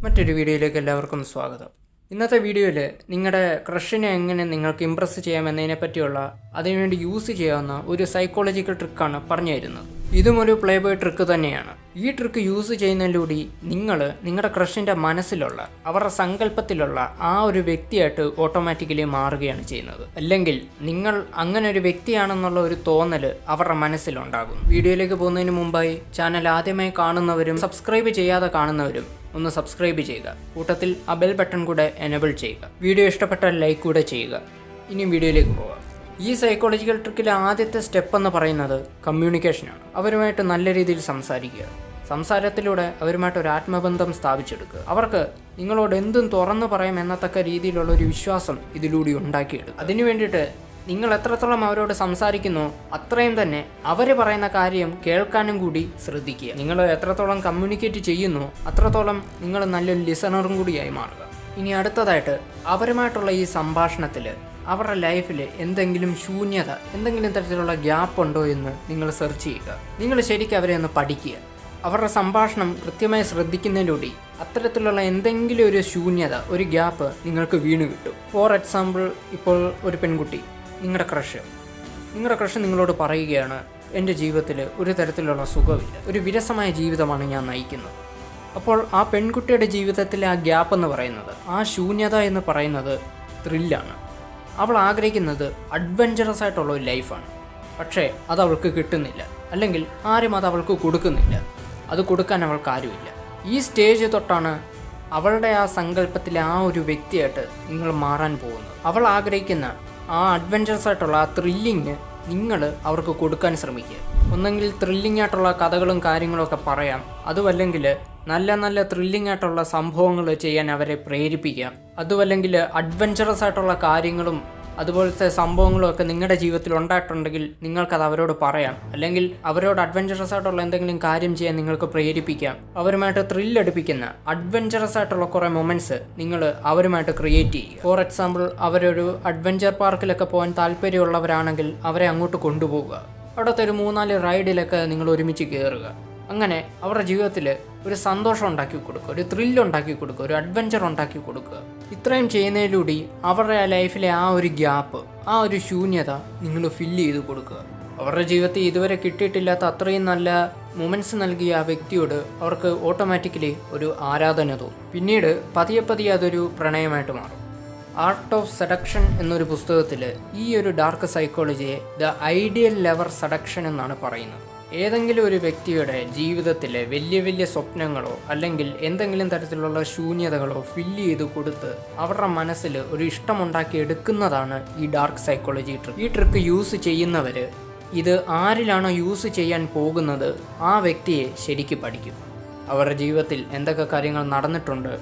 മറ്റൊരു വീഡിയോയിലേക്ക് എല്ലാവർക്കും സ്വാഗതം. ഇന്നത്തെ വീഡിയോയിൽ നിങ്ങളുടെ ക്രഷിനെ എങ്ങനെ നിങ്ങൾക്ക് ഇംപ്രസ് ചെയ്യാമെന്നതിനെ പറ്റിയുള്ള അതിനുവേണ്ടി യൂസ് ചെയ്യാവുന്ന ഒരു സൈക്കോളജിക്കൽ ട്രിക്കാണ് പറഞ്ഞു തരുന്നത്. ഇതും ഒരു പ്ലേ ബോയ് ട്രിക്ക് തന്നെയാണ്. ഈ ട്രിക്ക് യൂസ് ചെയ്യുന്നതിലൂടെ നിങ്ങൾ നിങ്ങളുടെ ക്രഷിൻ്റെ മനസ്സിലുള്ള അവരുടെ സങ്കല്പത്തിലുള്ള ആ ഒരു വ്യക്തിയായിട്ട് ഓട്ടോമാറ്റിക്കലി മാറുകയാണ് ചെയ്യുന്നത്. അല്ലെങ്കിൽ നിങ്ങൾ അങ്ങനെ ഒരു വ്യക്തിയാണെന്നുള്ള ഒരു തോന്നൽ അവരുടെ മനസ്സിലുണ്ടാകും. വീഡിയോയിലേക്ക് പോകുന്നതിന് മുമ്പായി ചാനൽ ആദ്യമായി കാണുന്നവരും സബ്സ്ക്രൈബ് ചെയ്യാതെ കാണുന്നവരും ഒന്ന് സബ്സ്ക്രൈബ് ചെയ്യുക. കൂട്ടത്തിൽ ആ ബെൽ ബട്ടൺ കൂടെ എനേബിൾ ചെയ്യുക. വീഡിയോ ഇഷ്ടപ്പെട്ടാൽ ലൈക്ക് കൂടെ ചെയ്യുക. ഇനി വീഡിയോയിലേക്ക് പോകാം. ഈ സൈക്കോളജിക്കൽ ട്രിക്കിലെ ആദ്യത്തെ സ്റ്റെപ്പ് എന്ന് പറയുന്നത് കമ്മ്യൂണിക്കേഷനാണ്. അവരുമായിട്ട് നല്ല രീതിയിൽ സംസാരിക്കുക. സംസാരത്തിലൂടെ അവരുമായിട്ട് ഒരു ആത്മബന്ധം സ്ഥാപിച്ചെടുക്കുക. അവർക്ക് നിങ്ങളോട് എന്തും തുറന്നു പറയാം എന്നത്തക്ക രീതിയിലുള്ള ഒരു വിശ്വാസം ഇതിലൂടെ ഉണ്ടാക്കിയെടുക്കുക. അതിനു വേണ്ടിയിട്ട് നിങ്ങൾ എത്രത്തോളം അവരോട് സംസാരിക്കുന്നോ അത്രയും തന്നെ അവർ പറയുന്ന കാര്യം കേൾക്കാനും കൂടി ശ്രദ്ധിക്കുക. നിങ്ങൾ എത്രത്തോളം കമ്മ്യൂണിക്കേറ്റ് ചെയ്യുന്നു അത്രത്തോളം നിങ്ങൾ നല്ലൊരു ലിസണറും കൂടിയായി മാറുക. ഇനി അടുത്തതായിട്ട് അവരുമായിട്ടുള്ള ഈ സംഭാഷണത്തിൽ അവരുടെ ലൈഫിൽ എന്തെങ്കിലും ശൂന്യത, എന്തെങ്കിലും തരത്തിലുള്ള ഗ്യാപ്പ് ഉണ്ടോ എന്ന് നിങ്ങൾ സെർച്ച് ചെയ്യുക. നിങ്ങൾ ശരിക്കും അവരെ ഒന്ന് പഠിക്കുക. അവരുടെ സംഭാഷണം കൃത്യമായി ശ്രദ്ധിക്കുന്നതിലൂടെ അത്തരത്തിലുള്ള എന്തെങ്കിലും ഒരു ശൂന്യത, ഒരു ഗ്യാപ്പ് നിങ്ങൾക്ക് വീണ് കിട്ടും. ഫോർ എക്സാമ്പിൾ, ഇപ്പോൾ ഒരു പെൺകുട്ടി, നിങ്ങളുടെ ക്രഷ് നിങ്ങളോട് പറയുകയാണ്, എൻ്റെ ജീവിതത്തിൽ ഒരു തരത്തിലുള്ള സുഖമില്ല, ഒരു വിരസമായ ജീവിതമാണ് ഞാൻ നയിക്കുന്നത്. അപ്പോൾ ആ പെൺകുട്ടിയുടെ ജീവിതത്തിലെ ആ ഗ്യാപ്പ് എന്ന് പറയുന്നത്, ആ ശൂന്യത എന്ന് പറയുന്നത് ത്രില്ലാണ്. അവൾ ആഗ്രഹിക്കുന്നത് അഡ്വഞ്ചറസ് ആയിട്ടുള്ള ഒരു ലൈഫാണ്. പക്ഷേ അത് അവൾക്ക് കിട്ടുന്നില്ല, അല്ലെങ്കിൽ ആരും അത് അവൾക്ക് കൊടുക്കുന്നില്ല. അത് കൊടുക്കാൻ അവൾക്ക് ആരുമില്ല. ഈ സ്റ്റേജ് തൊട്ടാണ് അവളുടെ ആ സങ്കല്പത്തിലെ ആ ഒരു വ്യക്തിയായിട്ട് നിങ്ങൾ മാറാൻ പോകുന്നത്. അവൾ ആഗ്രഹിക്കുന്ന ആ അഡ്വഞ്ചറസ് ആയിട്ടുള്ള ആ ത്രില്ലിങ് നിങ്ങൾ അവർക്ക് കൊടുക്കാൻ ശ്രമിക്കുക. ഒന്നെങ്കിൽ ത്രില്ലിംഗ് ആയിട്ടുള്ള കഥകളും കാര്യങ്ങളും ഒക്കെ പറയാം, അതുമല്ലെങ്കിൽ നല്ല നല്ല ത്രില്ലിംഗ് ആയിട്ടുള്ള സംഭവങ്ങൾ ചെയ്യാൻ അവരെ പ്രേരിപ്പിക്കാം. അതുമല്ലെങ്കിൽ അഡ്വഞ്ചറസ് ആയിട്ടുള്ള കാര്യങ്ങളും അതുപോലത്തെ സംഭവങ്ങളും ഒക്കെ നിങ്ങളുടെ ജീവിതത്തിൽ ഉണ്ടായിട്ടുണ്ടെങ്കിൽ നിങ്ങൾക്കത് അവരോട് പറയാം. അല്ലെങ്കിൽ അവരോട് അഡ്വഞ്ചറസ് ആയിട്ടുള്ള എന്തെങ്കിലും കാര്യം ചെയ്യാൻ നിങ്ങൾക്ക് പ്രേരിപ്പിക്കാം. അവരുമായിട്ട് ത്രില്ലടിപ്പിക്കുന്ന അഡ്വഞ്ചറസ് ആയിട്ടുള്ള കുറേ മൊമെൻറ്റ്സ് നിങ്ങൾ അവരുമായിട്ട് ക്രിയേറ്റ് ചെയ്യുക. ഫോർ എക്സാമ്പിൾ, അവരൊരു അഡ്വഞ്ചർ പാർക്കിലൊക്കെ പോകാൻ താല്പര്യമുള്ളവരാണെങ്കിൽ അവരെ അങ്ങോട്ട് കൊണ്ടുപോവുക. അവിടുത്തെ ഒരു 3-4 റൈഡിലൊക്കെ നിങ്ങൾ ഒരുമിച്ച് കയറുക. അങ്ങനെ അവരുടെ ജീവിതത്തിൽ ഒരു സന്തോഷം ഉണ്ടാക്കി കൊടുക്കുക, ഒരു ത്രില്ല് ഉണ്ടാക്കി കൊടുക്കുക, ഒരു അഡ്വഞ്ചർ ഉണ്ടാക്കി കൊടുക്കുക. ഇത്രയും ചെയ്യുന്നതിലൂടെ അവരുടെ ലൈഫിലെ ആ ഒരു ഗ്യാപ്പ്, ആ ഒരു ശൂന്യത നിങ്ങൾ ഫില്ല് ചെയ്ത് കൊടുക്കുക. അവരുടെ ജീവിതത്തിൽ ഇതുവരെ കിട്ടിയിട്ടില്ലാത്ത അത്രയും നല്ല മൊമെൻറ്റ്സ് നൽകിയ ആ വ്യക്തിയോട് അവർക്ക് ഓട്ടോമാറ്റിക്കലി ഒരു ആരാധന തോന്നും. പിന്നീട് പതിയെ അതൊരു പ്രണയമായിട്ട് മാറും. ആർട്ട് ഓഫ് സെഡക്ഷൻ എന്നൊരു പുസ്തകത്തിൽ ഈ ഒരു ഡാർക്ക് സൈക്കോളജിയെ ദ ഐഡിയൽ ലവർ സെഡക്ഷൻ എന്നാണ് പറയുന്നത്. ഏതെങ്കിലും ഒരു വ്യക്തിയുടെ ജീവിതത്തിലെ വലിയ സ്വപ്നങ്ങളോ അല്ലെങ്കിൽ എന്തെങ്കിലും തരത്തിലുള്ള ശൂന്യതകളോ ഫില്ല് ചെയ്ത് കൊടുത്ത് അവരുടെ മനസ്സിൽ ഒരു ഇഷ്ടമുണ്ടാക്കി എടുക്കുന്നതാണ് ഈ ഡാർക്ക് സൈക്കോളജി ട്രിക്ക്. ഈ ട്രിക്ക് യൂസ് ചെയ്യുന്നവർ ഇത് ആരിലാണോ യൂസ് ചെയ്യാൻ പോകുന്നത് ആ വ്യക്തിയെ ശരിക്ക് പഠിക്കും. അവരുടെ ജീവിതത്തിൽ എന്തൊക്കെ കാര്യങ്ങൾ നടന്നിട്ടുണ്ട്,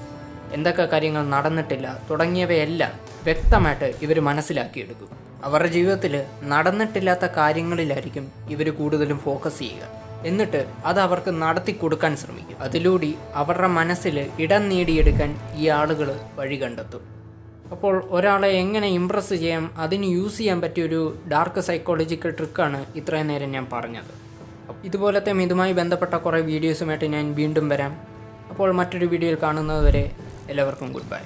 എന്തൊക്കെ കാര്യങ്ങൾ നടന്നിട്ടില്ല തുടങ്ങിയവയെല്ലാം വ്യക്തമായിട്ട് ഇവർ മനസ്സിലാക്കിയെടുക്കും. അവരുടെ ജീവിതത്തിൽ നടന്നിട്ടില്ലാത്ത കാര്യങ്ങളിലായിരിക്കും ഇവർ കൂടുതലും ഫോക്കസ് ചെയ്യുക. എന്നിട്ട് അത് അവർക്ക് നടത്തി കൊടുക്കാൻ ശ്രമിക്കും. അതിലൂടെ അവരുടെ മനസ്സിൽ ഇടം നേടിയെടുക്കാൻ ഈ ആളുകൾ വഴി കണ്ടെത്തും. അപ്പോൾ ഒരാളെ എങ്ങനെ ഇംപ്രസ് ചെയ്യാം, അതിന് യൂസ് ചെയ്യാൻ പറ്റിയൊരു ഡാർക്ക് സൈക്കോളജിക്കൽ ട്രിക്കാണ് ഇത്രയും നേരം ഞാൻ പറഞ്ഞത്. ഇതുപോലത്തെ ഇതുമായി ബന്ധപ്പെട്ട കുറേ വീഡിയോസുമായിട്ട് ഞാൻ വീണ്ടും വരാം. അപ്പോൾ മറ്റൊരു വീഡിയോയിൽ കാണുന്നത് വരെ എല്ലാവർക്കും ഗുഡ് ബൈ.